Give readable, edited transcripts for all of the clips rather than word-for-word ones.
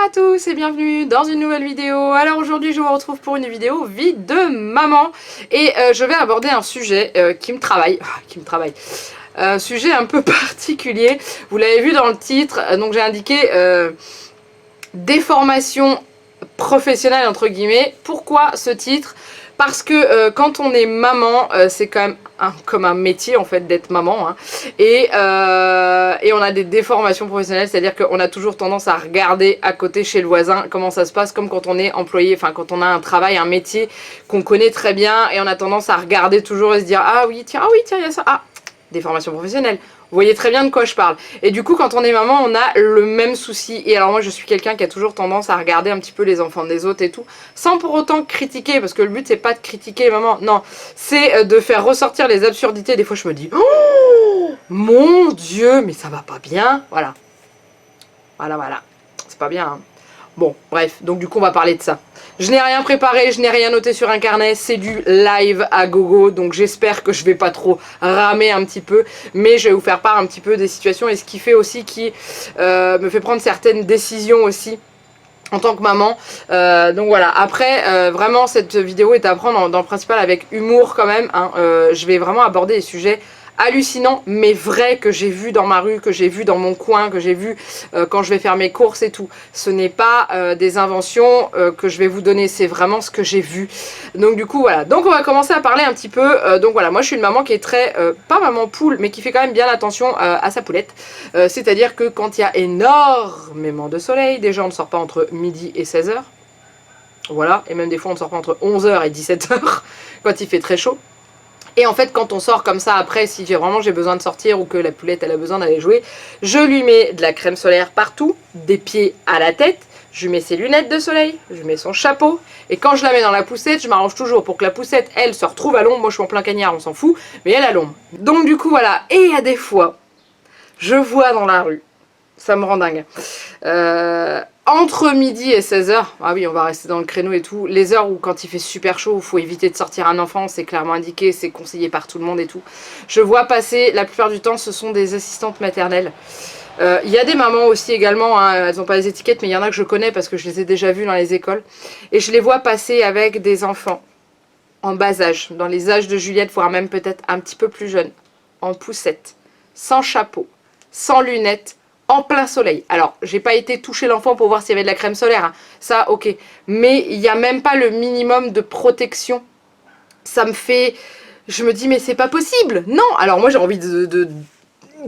à tous et bienvenue dans une nouvelle vidéo. Alors aujourd'hui je vous retrouve pour une vidéo vie de maman et je vais aborder un sujet qui me travaille, un sujet un peu particulier. Vous l'avez vu dans le titre, donc j'ai indiqué déformation professionnelle entre guillemets. Pourquoi ce titre ? Parce que quand on est maman, c'est quand même comme un métier en fait d'être maman, hein. Et on a des déformations professionnelles, c'est-à-dire qu'on a toujours tendance à regarder à côté chez le voisin comment ça se passe, comme quand on est employé, enfin quand on a un travail, un métier qu'on connaît très bien et on a tendance à regarder toujours et se dire ah oui tiens il y a ça, ah déformation professionnelle. Vous voyez très bien de quoi je parle. Et du coup, quand on est maman, on a le même souci. Et alors moi, je suis quelqu'un qui a toujours tendance à regarder un petit peu les enfants des autres et tout, sans pour autant critiquer, parce que le but, c'est pas de critiquer les mamans. Non, c'est de faire ressortir les absurdités. Des fois, je me dis, oh mon Dieu, mais ça va pas bien. Voilà. Voilà. C'est pas bien, hein. Bon, bref, donc du coup, on va parler de ça. Je n'ai rien préparé, je n'ai rien noté sur un carnet, c'est du live à gogo, donc j'espère que je vais pas trop ramer un petit peu, mais je vais vous faire part un petit peu des situations et ce qui fait aussi qui me fait prendre certaines décisions aussi en tant que maman. Donc voilà, après vraiment cette vidéo est à prendre dans le principal avec humour quand même, hein. Je vais vraiment aborder des sujets hallucinant mais vrai que j'ai vu dans ma rue, que j'ai vu dans mon coin, que j'ai vu quand je vais faire mes courses et tout. Ce n'est pas des inventions que je vais vous donner, c'est vraiment ce que j'ai vu. Donc du coup voilà, donc on va commencer à parler un petit peu. Donc voilà, moi je suis une maman qui est très, pas maman poule, mais qui fait quand même bien attention à sa poulette. C'est-à-dire que quand il y a énormément de soleil, déjà on ne sort pas entre midi et 16h. Voilà, et même des fois on ne sort pas entre 11h et 17h quand il fait très chaud. Et en fait, quand on sort comme ça, après, si vraiment j'ai besoin de sortir ou que la poulette elle a besoin d'aller jouer, je lui mets de la crème solaire partout, des pieds à la tête, je lui mets ses lunettes de soleil, je lui mets son chapeau, et quand je la mets dans la poussette, je m'arrange toujours pour que la poussette, elle, se retrouve à l'ombre. Moi, je suis en plein cagnard, on s'en fout, mais elle à l'ombre. Donc du coup, voilà. Et il y a des fois, je vois dans la rue, ça me rend dingue, entre midi et 16h, ah oui on va rester dans le créneau et tout, les heures où quand il fait super chaud, il faut éviter de sortir un enfant, c'est clairement indiqué, c'est conseillé par tout le monde et tout. Je vois passer, la plupart du temps ce sont des assistantes maternelles. Il y a des mamans aussi également, hein, elles n'ont pas les étiquettes mais il y en a que je connais parce que je les ai déjà vues dans les écoles. Et je les vois passer avec des enfants en bas âge, dans les âges de Juliette, voire même peut-être un petit peu plus jeunes, en poussette, sans chapeau, sans lunettes, en plein soleil. Alors, j'ai pas été toucher l'enfant pour voir s'il y avait de la crème solaire, hein. Ça, ok. Mais il n'y a même pas le minimum de protection. Ça me fait... Je me dis, mais c'est pas possible. Non. Alors moi, j'ai envie de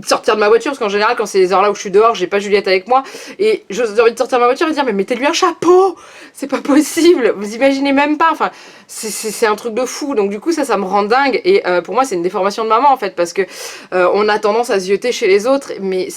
sortir de ma voiture, parce qu'en général, quand c'est les heures là où je suis dehors, j'ai pas Juliette avec moi, et j'ai envie de sortir de ma voiture et dire, mais mettez-lui un chapeau. C'est pas possible. Vous imaginez même pas. Enfin, c'est un truc de fou. Donc du coup, ça me rend dingue. Et pour moi, c'est une déformation de maman, en fait, parce que on a tendance à se jeter chez les autres, mais...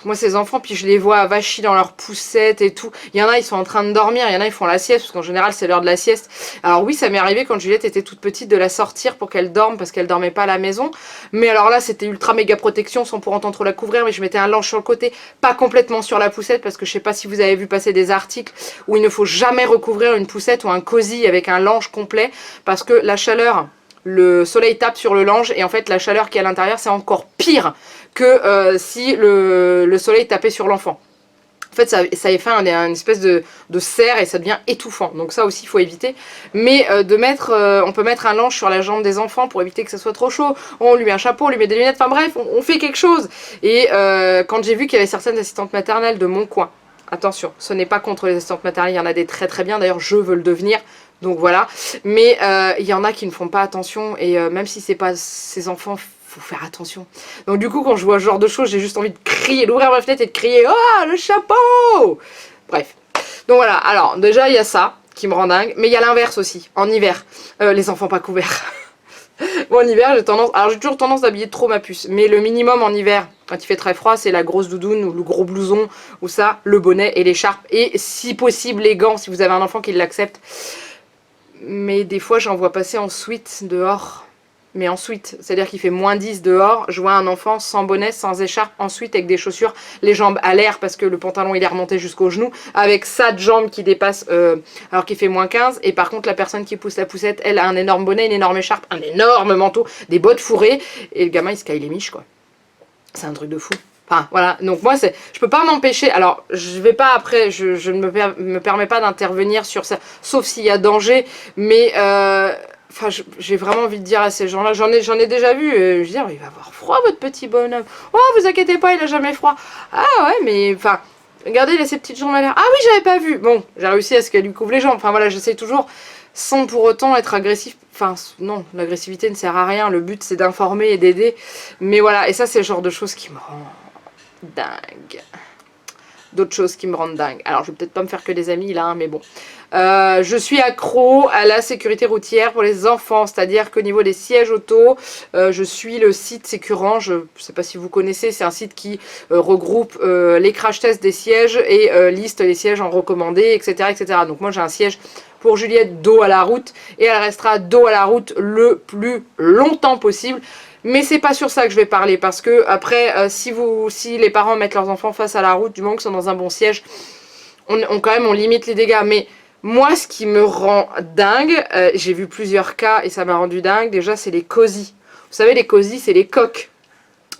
Moi ces enfants, puis je les vois avachis dans leur poussette et tout. Il y en a, ils sont en train de dormir, il y en a, ils font la sieste, parce qu'en général c'est l'heure de la sieste. Alors oui, ça m'est arrivé quand Juliette était toute petite de la sortir pour qu'elle dorme, parce qu'elle dormait pas à la maison. Mais alors là, c'était ultra méga protection, sans pour autant trop la couvrir, mais je mettais un linge sur le côté, pas complètement sur la poussette, parce que je sais pas si vous avez vu passer des articles où il ne faut jamais recouvrir une poussette ou un cosy avec un linge complet, parce que la chaleur... Le soleil tape sur le linge et en fait la chaleur qui est à l'intérieur c'est encore pire que si le soleil tapait sur l'enfant. En fait ça fait une espèce de serre et ça devient étouffant. Donc ça aussi il faut éviter. Mais on peut mettre un linge sur la jambe des enfants pour éviter que ça soit trop chaud. On lui met un chapeau, on lui met des lunettes, enfin bref on fait quelque chose. Et quand j'ai vu qu'il y avait certaines assistantes maternelles de mon coin, attention, ce n'est pas contre les assistantes maternelles, il y en a des très très bien, d'ailleurs je veux le devenir. Donc voilà, mais il y en a qui ne font pas attention et même si c'est pas ses enfants, faut faire attention. Donc du coup quand je vois ce genre de choses, j'ai juste envie de crier, d'ouvrir ma fenêtre et de crier « Oh le chapeau !» Bref, donc voilà, alors déjà il y a ça qui me rend dingue, mais il y a l'inverse aussi, en hiver, les enfants pas couverts. Bon, en hiver, j'ai toujours tendance d'habiller trop ma puce, mais le minimum en hiver, quand il fait très froid, c'est la grosse doudoune ou le gros blouson, ou ça, le bonnet et l'écharpe, et si possible les gants, si vous avez un enfant qui l'accepte. Mais des fois j'en vois passer en suite dehors. Mais en suite, c'est-à-dire qu'il fait moins 10 dehors, je vois un enfant sans bonnet, sans écharpe, ensuite avec des chaussures, les jambes à l'air parce que le pantalon il est remonté jusqu'aux genoux, avec sa jambe qui dépasse alors qu'il fait moins 15, et par contre la personne qui pousse la poussette, elle a un énorme bonnet, une énorme écharpe, un énorme manteau, des bottes fourrées, et le gamin il se caille les miches quoi. C'est un truc de fou. Enfin, voilà. Donc moi, je peux pas m'empêcher. Alors, je vais pas après, je ne me permets pas d'intervenir sur ça, sauf s'il y a danger. Mais, enfin, j'ai vraiment envie de dire à ces gens-là, j'en ai déjà vu. Je veux dire, il va avoir froid, votre petit bonhomme. Oh, vous inquiétez pas, il a jamais froid. Ah ouais, mais, enfin, regardez, il a ses petites jambes à l'air. Ah oui, j'avais pas vu. Bon, j'ai réussi à ce qu'elle lui couvre les jambes. Enfin, voilà, j'essaie toujours, sans pour autant être agressif. Enfin, non, l'agressivité ne sert à rien. Le but, c'est d'informer et d'aider. Mais voilà, et ça, c'est le genre de choses qui me rend dingue. D'autres choses qui me rendent dingue. Alors, je vais peut-être pas me faire que des amis là, hein, mais bon. Je suis accro à la sécurité routière pour les enfants, c'est-à-dire qu'au niveau des sièges auto, je suis le site Sécurant, je ne sais pas si vous connaissez, c'est un site qui regroupe les crash tests des sièges et liste les sièges en recommandé, etc., etc. Donc moi j'ai un siège pour Juliette dos à la route et elle restera dos à la route le plus longtemps possible. Mais c'est pas sur ça que je vais parler parce que après, si les parents mettent leurs enfants face à la route, du moment qu'ils sont dans un bon siège, quand même on limite les dégâts. Mais moi, ce qui me rend dingue, j'ai vu plusieurs cas et ça m'a rendu dingue. Déjà, c'est les cosy. Vous savez, les cosy, c'est les coques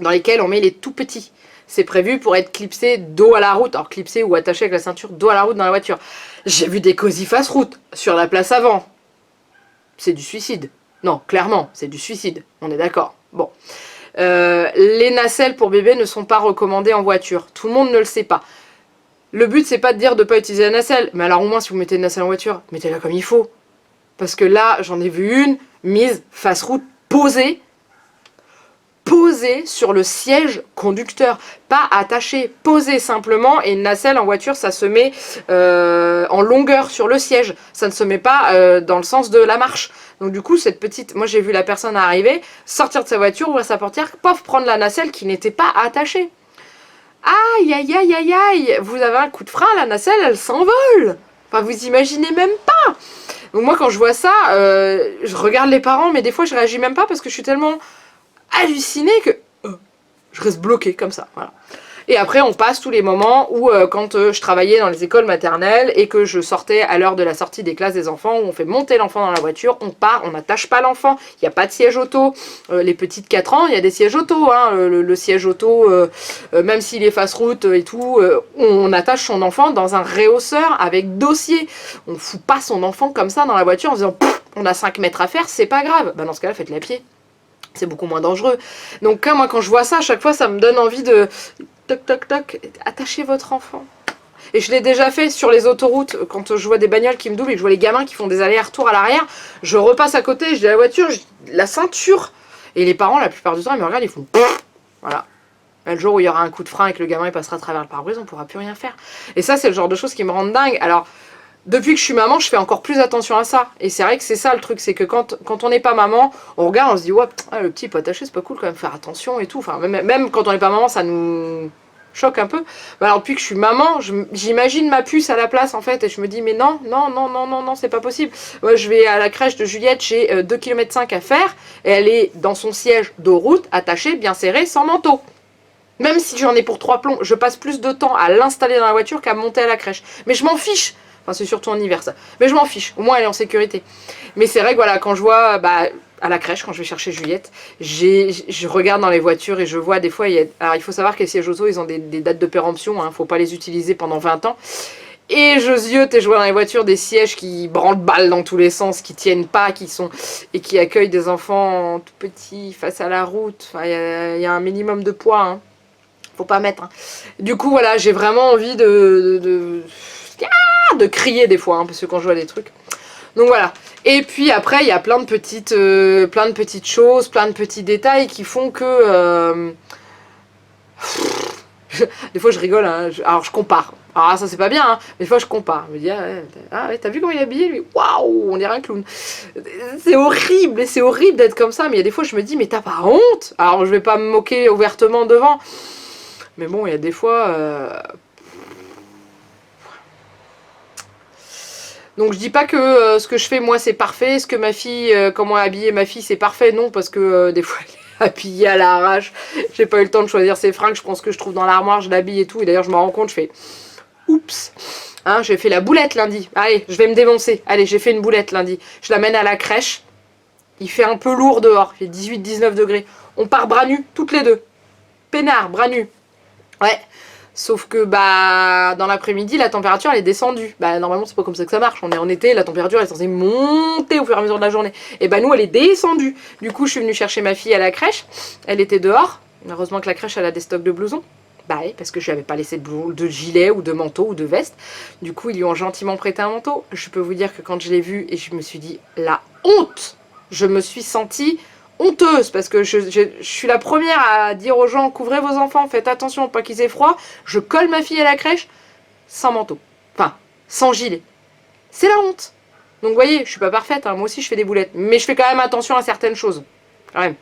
dans lesquelles on met les tout petits. C'est prévu pour être clipsé dos à la route. Alors clipsé ou attaché avec la ceinture dos à la route dans la voiture. J'ai vu des cosy face route sur la place avant. C'est du suicide. Non, clairement, c'est du suicide. On est d'accord. Bon. Les nacelles pour bébé ne sont pas recommandées en voiture. Tout le monde ne le sait pas. Le but, c'est pas de dire de pas utiliser la nacelle. Mais alors au moins, si vous mettez une nacelle en voiture, mettez-la comme il faut. Parce que là, j'en ai vu une mise face route, posée sur le siège conducteur. Pas attachée, posée simplement. Et une nacelle en voiture, ça se met en longueur sur le siège. Ça ne se met pas dans le sens de la marche. Donc du coup, cette petite... Moi, j'ai vu la personne arriver, sortir de sa voiture, ouvrir sa portière, pof, prendre la nacelle qui n'était pas attachée. Aïe, aïe, aïe, aïe, aïe. Vous avez un coup de frein, la nacelle, elle s'envole. Enfin, vous imaginez même pas. Donc moi, quand je vois ça, je regarde les parents, mais des fois, je réagis même pas parce que je suis tellement hallucinée que je reste bloquée comme ça. Voilà. Et après, on passe tous les moments où, quand je travaillais dans les écoles maternelles et que je sortais à l'heure de la sortie des classes des enfants, où on fait monter l'enfant dans la voiture, on part, on n'attache pas l'enfant, il n'y a pas de siège auto. Les petites 4 ans, il y a des sièges auto. Hein. Le siège auto, même s'il est face route et tout, on attache son enfant dans un réhausseur avec dossier. On ne fout pas son enfant comme ça dans la voiture en disant « on a 5 mètres à faire, c'est pas grave ». Bah, dans ce cas-là, faites-le à pied. C'est beaucoup moins dangereux. Donc moi, quand je vois ça, à chaque fois, ça me donne envie de... Toc, toc, toc, attachez votre enfant. Et je l'ai déjà fait sur les autoroutes, quand je vois des bagnoles qui me doublent et que je vois les gamins qui font des allers-retours à l'arrière, je repasse à côté, je dis à la voiture, la ceinture. Et les parents, la plupart du temps, ils me regardent, ils font... Voilà. Le jour où il y aura un coup de frein et que le gamin il passera à travers le pare-brise, on ne pourra plus rien faire. Et ça, c'est le genre de choses qui me rendent dingue. Alors... Depuis que je suis maman, je fais encore plus attention à ça. Et c'est vrai que c'est ça le truc, c'est que quand on n'est pas maman, on regarde, on se dit, ouais, le petit peut attacher, c'est pas cool quand même, faire attention et tout. Enfin, même quand on n'est pas maman, ça nous choque un peu. Mais alors, depuis que je suis maman, j'imagine ma puce à la place, en fait, et je me dis, mais non, non, non, non, non, non, c'est pas possible. Moi, je vais à la crèche de Juliette, j'ai 2,5 km à faire, et elle est dans son siège de route, attachée, bien serrée, sans manteau. Même si j'en ai pour 3 plombs, je passe plus de temps à l'installer dans la voiture qu'à monter à la crèche. Mais je m'en fiche. Enfin, c'est surtout en hiver ça. Mais je m'en fiche, au moins elle est en sécurité. Mais c'est vrai que voilà, quand je vois à la crèche, quand je vais chercher Juliette, je regarde dans les voitures et je vois des fois, alors il faut savoir que les sièges auto, ils ont des dates de péremption, hein, faut pas les utiliser pendant 20 ans. Et je ziote et je vois dans les voitures des sièges qui branle-balle dans tous les sens, qui tiennent pas, et qui accueillent des enfants tout petits face à la route. Enfin, il y a un minimum de poids, hein. Faut pas mettre. Hein. Du coup, voilà, j'ai vraiment envie de crier des fois, hein, parce que quand je vois des trucs. Donc voilà. Et puis après, il y a plein de petites choses, plein de petits détails qui font que... des fois, je rigole. Hein, alors, je compare. Alors ça, c'est pas bien, hein, mais des fois, je compare. Je me dis, ouais, t'as vu comment il est habillé, lui? Waouh, on dirait un clown. C'est horrible d'être comme ça, mais il y a des fois, je me dis, mais t'as pas honte? Alors, je vais pas me moquer ouvertement devant. Mais bon, il y a des fois... Donc je dis pas que ce que je fais moi c'est parfait, ce que ma fille, comment habiller ma fille c'est parfait, non, parce que des fois elle est habillée à l'arrache, j'ai pas eu le temps de choisir ses fringues, je prends ce que je trouve dans l'armoire, je l'habille et tout, et d'ailleurs je me rends compte, je fais oups, hein, j'ai fait la boulette lundi, allez je vais me dénoncer, allez j'ai fait une boulette lundi, je l'amène à la crèche, il fait un peu lourd dehors, il fait 18-19 degrés, on part bras nus, toutes les deux, peinard, bras nus, Ouais. Sauf que bah dans l'après-midi, la température elle est descendue. Bah normalement c'est pas comme ça que ça marche. On est en été, la température elle est censée monter au fur et à mesure de la journée. Et bah nous elle est descendue. Du coup je suis venue chercher ma fille à la crèche. Elle était dehors. Heureusement que la crèche elle a des stocks de blousons. Bah oui, parce que je lui avais pas laissé de gilet ou de manteau ou de veste. Du coup ils lui ont gentiment prêté un manteau. Je peux vous dire que quand je l'ai vu et je me suis dit la honte. Je me suis sentie honteuse parce que je suis la première à dire aux gens couvrez vos enfants, faites attention pas qu'ils aient froid. Je colle ma fille à la crèche sans manteau, enfin sans gilet. C'est la honte. Donc vous voyez, je suis pas parfaite, hein. Moi aussi je fais des boulettes, mais je fais quand même attention à certaines choses. Quand même.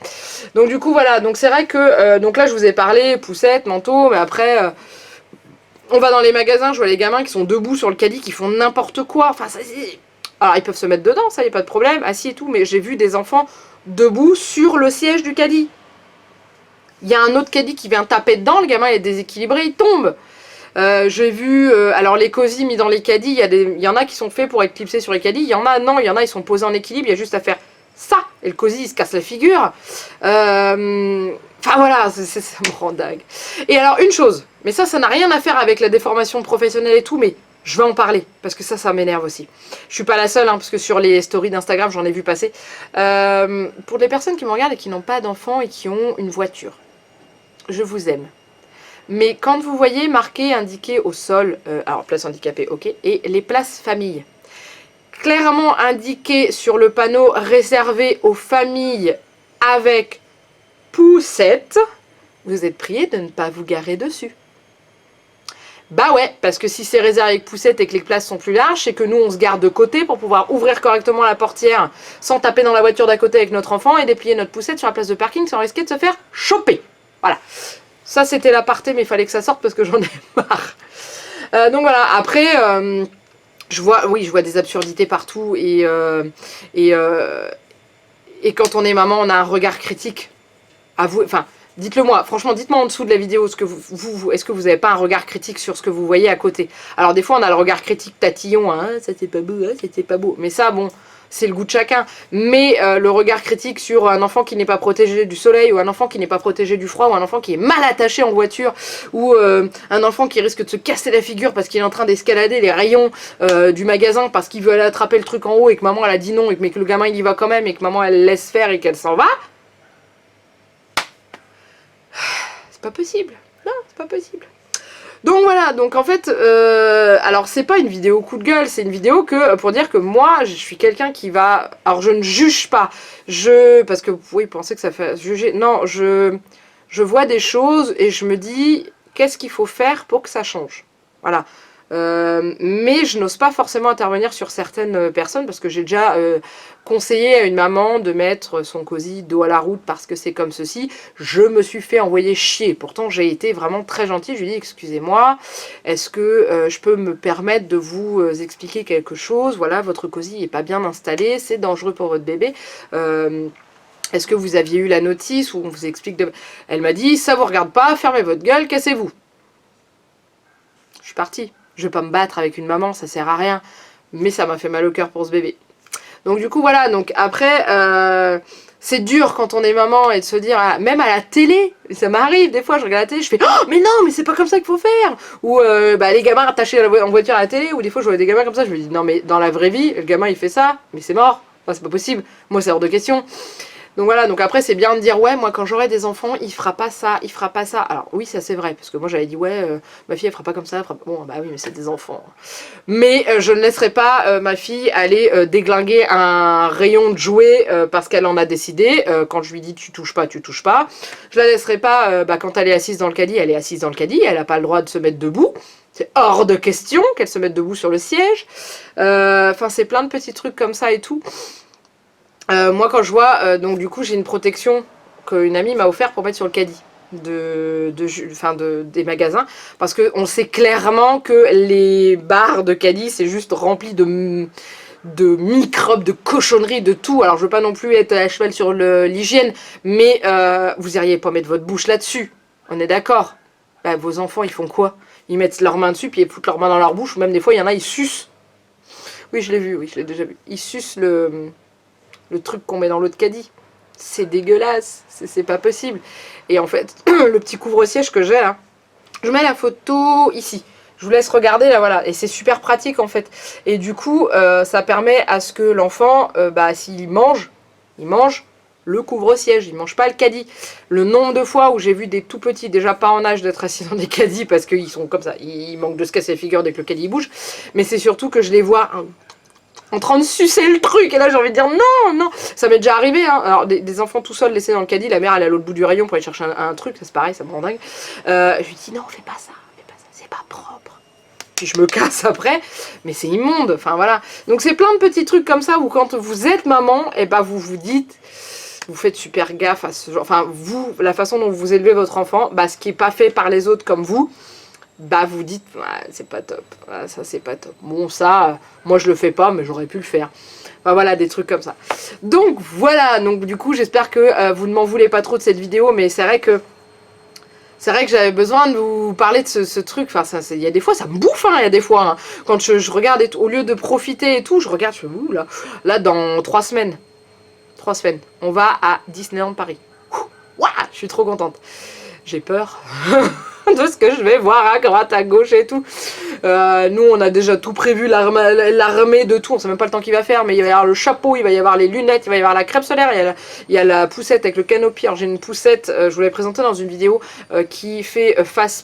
Donc du coup voilà, donc c'est vrai que donc là je vous ai parlé poussette, manteau, mais après on va dans les magasins, je vois les gamins qui sont debout sur le caddie qui font n'importe quoi. Enfin ça c'est... Alors ils peuvent se mettre dedans, ça y a pas de problème, assis et tout, mais j'ai vu des enfants debout sur le siège du caddie. Il y a un autre caddie qui vient taper dedans, le gamin est déséquilibré, il tombe. J'ai vu, alors les cosy mis dans les caddies, il y en a qui sont faits pour être clipsés sur les caddies, il y en a non, il y en a ils sont posés en équilibre, il y a juste à faire ça, et le cosy il se casse la figure. Enfin voilà, ça me rend dingue. Et alors une chose, mais ça n'a rien à faire avec la déformation professionnelle et tout, mais je vais en parler, parce que ça m'énerve aussi. Je suis pas la seule, hein, parce que sur les stories d'Instagram, j'en ai vu passer. Pour les personnes qui me regardent et qui n'ont pas d'enfants et qui ont une voiture, je vous aime. Mais quand vous voyez marqué, indiqué au sol, alors place handicapée, ok, et les places famille, clairement indiqué sur le panneau réservé aux familles avec poussette, vous êtes priés de ne pas vous garer dessus. Bah ouais, parce que si c'est réservé avec poussette et que les places sont plus larges, c'est que nous on se garde de côté pour pouvoir ouvrir correctement la portière sans taper dans la voiture d'à côté avec notre enfant et déplier notre poussette sur la place de parking sans risquer de se faire choper. Voilà. Ça c'était l'aparté, mais il fallait que ça sorte parce que j'en ai marre. Donc voilà, après, je vois des absurdités partout et quand on est maman, on a un regard critique. Enfin, dites-le moi, franchement, dites-moi en dessous de la vidéo, est-ce que vous n'avez pas un regard critique sur ce que vous voyez à côté? Alors des fois, on a le regard critique tatillon, hein, ça c'est pas beau, hein, ça c'est pas beau. Mais ça, bon, c'est le goût de chacun. Mais le regard critique sur un enfant qui n'est pas protégé du soleil, ou un enfant qui n'est pas protégé du froid, ou un enfant qui est mal attaché en voiture, ou un enfant qui risque de se casser la figure parce qu'il est en train d'escalader les rayons du magasin parce qu'il veut aller attraper le truc en haut et que maman elle a dit non, mais que le gamin il y va quand même et que maman elle laisse faire et qu'elle s'en va. C'est pas possible. Non, c'est pas possible. Donc voilà, donc en fait, alors c'est pas une vidéo coup de gueule, c'est une vidéo pour dire que moi, je suis quelqu'un qui va... Alors je ne juge pas, parce que vous pouvez penser que ça fait juger. Non, je vois des choses et je me dis, qu'est-ce qu'il faut faire pour que ça change? Voilà. Mais je n'ose pas forcément intervenir sur certaines personnes parce que j'ai déjà conseillé à une maman de mettre son cosy dos à la route parce que c'est comme ceci. Je me suis fait envoyer chier. Pourtant, j'ai été vraiment très gentille. Je lui ai dit, excusez-moi, est-ce que je peux me permettre de vous expliquer quelque chose? Voilà, votre cosy n'est pas bien installé, c'est dangereux pour votre bébé. Est-ce que vous aviez eu la notice ou on vous explique de... Elle m'a dit, ça vous regarde pas, fermez votre gueule, cassez-vous. Je suis partie. Je vais pas me battre avec une maman, ça sert à rien. Mais ça m'a fait mal au cœur pour ce bébé. Donc du coup voilà, donc après, c'est dur quand on est maman et de se dire, même à la télé, ça m'arrive, des fois je regarde la télé, je fais, oh mais non, mais c'est pas comme ça qu'il faut faire. Ou les gamins attachés en voiture à la télé, ou des fois je vois des gamins comme ça, je me dis, non mais dans la vraie vie, le gamin il fait ça, mais c'est mort, enfin, c'est pas possible, moi c'est hors de question. Donc voilà, donc après c'est bien de dire ouais, moi quand j'aurai des enfants, il fera pas ça, il fera pas ça. Alors oui, ça c'est vrai, parce que moi j'avais dit ouais, ma fille elle fera pas comme ça, elle fera pas... Bon bah oui, mais c'est des enfants. Mais je ne laisserai pas ma fille aller déglinguer un rayon de jouets parce qu'elle en a décidé. Quand je lui dis tu touches pas, tu touches pas. Je la laisserai pas, quand elle est assise dans le caddie, elle est assise dans le caddie, elle a pas le droit de se mettre debout. C'est hors de question qu'elle se mette debout sur le siège. Enfin c'est plein de petits trucs comme ça et tout. Moi quand je vois, donc du coup j'ai une protection qu'une amie m'a offert pour mettre sur le caddie des magasins, parce qu'on sait clairement que les barres de caddie c'est juste rempli de microbes, de cochonneries, de tout. Alors je veux pas non plus être à cheval sur l'hygiène, mais vous iriez pas mettre votre bouche là-dessus, on est d'accord? Bah, vos enfants ils font quoi? Ils mettent leurs mains dessus puis ils foutent leurs mains dans leur bouche, ou même des fois il y en a ils sucent. Oui je l'ai vu, oui je l'ai déjà vu. Ils sucent le truc qu'on met dans l'autre caddie. C'est dégueulasse, c'est pas possible. Et en fait, le petit couvre-siège que j'ai là, Je mets la photo ici. Je vous laisse regarder là, voilà. Et c'est super pratique en fait. Et du coup, ça permet à ce que l'enfant, s'il mange, il mange le couvre-siège, il mange pas le caddie. Le nombre de fois où j'ai vu des tout petits, déjà pas en âge d'être assis dans des caddies parce qu'ils sont comme ça, ils manquent de se casser la figure dès que le caddie bouge. Mais c'est surtout que je les vois en train de sucer le truc. Et là, j'ai envie de dire non, non. Ça m'est déjà arrivé. Hein. Alors, des enfants tout seuls laissés dans le caddie, la mère, elle est à l'autre bout du rayon pour aller chercher un truc. C'est pareil, ça me rend dingue. Je lui dis non, fais pas ça, c'est pas propre. Puis je me casse après, mais c'est immonde. Enfin voilà. Donc, c'est plein de petits trucs comme ça où quand vous êtes maman, et vous vous dites. Vous faites super gaffe à ce genre. Enfin, vous, la façon dont vous élevez votre enfant, ce qui n'est pas fait par les autres comme vous, vous dites, ouais, c'est pas top. Ouais, ça, c'est pas top. Bon, ça, moi, je le fais pas, mais j'aurais pu le faire. Enfin, voilà, des trucs comme ça. Donc, voilà. Donc, du coup, j'espère que vous ne m'en voulez pas trop de cette vidéo, mais c'est vrai que j'avais besoin de vous parler de ce truc. Enfin, il y a des fois, ça me bouffe, hein, il y a des fois. Hein. Quand je regarde, au lieu de profiter et tout, je regarde, je fais, ouh, là, dans 3 semaines. 3 semaines. On va à Disneyland Paris. Ouah, je suis trop contente. J'ai peur de ce que je vais voir à droite, à gauche et tout. Nous, on a déjà tout prévu, l'armée de tout. On sait même pas le temps qu'il va faire, mais il va y avoir le chapeau, il va y avoir les lunettes, il va y avoir la crème solaire, il y a la poussette avec le canopy. Alors, j'ai une poussette, je vous l'ai présentée dans une vidéo qui fait face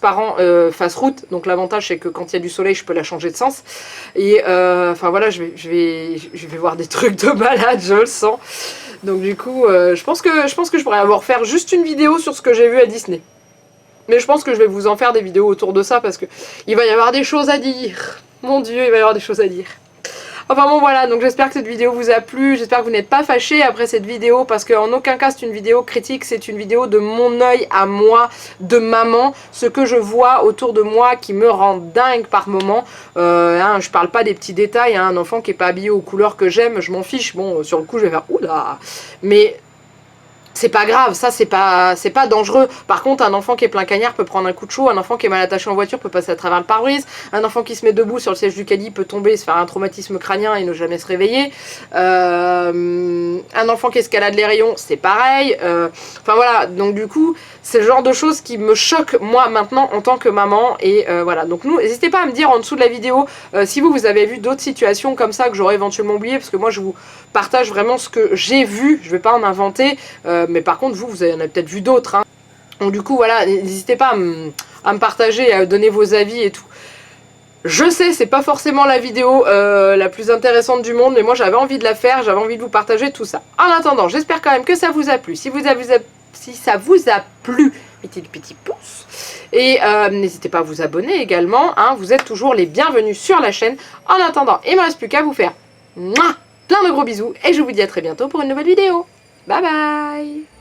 face route. Donc, l'avantage, c'est que quand il y a du soleil, je peux la changer de sens. Et enfin, voilà, je vais voir des trucs de malade, je le sens. Donc du coup, je pense que je pourrais avoir faire juste une vidéo sur ce que j'ai vu à Disney. Mais je pense que je vais vous en faire des vidéos autour de ça parce que il va y avoir des choses à dire. Mon Dieu, il va y avoir des choses à dire. Enfin bon voilà, donc j'espère que cette vidéo vous a plu, j'espère que vous n'êtes pas fâchés après cette vidéo parce qu'en aucun cas c'est une vidéo critique, c'est une vidéo de mon œil à moi, de maman, ce que je vois autour de moi qui me rend dingue par moment. Je parle pas des petits détails, un enfant qui est pas habillé aux couleurs que j'aime, je m'en fiche, bon sur le coup je vais faire oula, mais c'est pas grave, ça c'est pas dangereux. Par contre, un enfant qui est plein cagnard peut prendre un coup de chaud, un enfant qui est mal attaché en voiture peut passer à travers le pare-brise, un enfant qui se met debout sur le siège du caddie peut tomber, se faire un traumatisme crânien et ne jamais se réveiller. Un enfant qui escalade les rayons, c'est pareil. Enfin voilà, donc du coup, c'est le genre de choses qui me choquent moi maintenant en tant que maman. Et voilà, donc n'hésitez pas à me dire en dessous de la vidéo si vous avez vu d'autres situations comme ça que j'aurais éventuellement oublié, parce que moi je vous partage vraiment ce que j'ai vu, je vais pas en inventer. Mais par contre, vous en avez peut-être vu d'autres. Hein. Donc du coup, voilà, n'hésitez pas à me partager, à donner vos avis et tout. Je sais, c'est pas forcément la vidéo la plus intéressante du monde, mais moi j'avais envie de la faire, j'avais envie de vous partager tout ça. En attendant, j'espère quand même que ça vous a plu. Si ça vous a plu, mettez le petit pouce. Et n'hésitez pas à vous abonner également. Hein, vous êtes toujours les bienvenus sur la chaîne. En attendant, il ne me reste plus qu'à vous faire plein de gros bisous. Et je vous dis à très bientôt pour une nouvelle vidéo. Bye bye!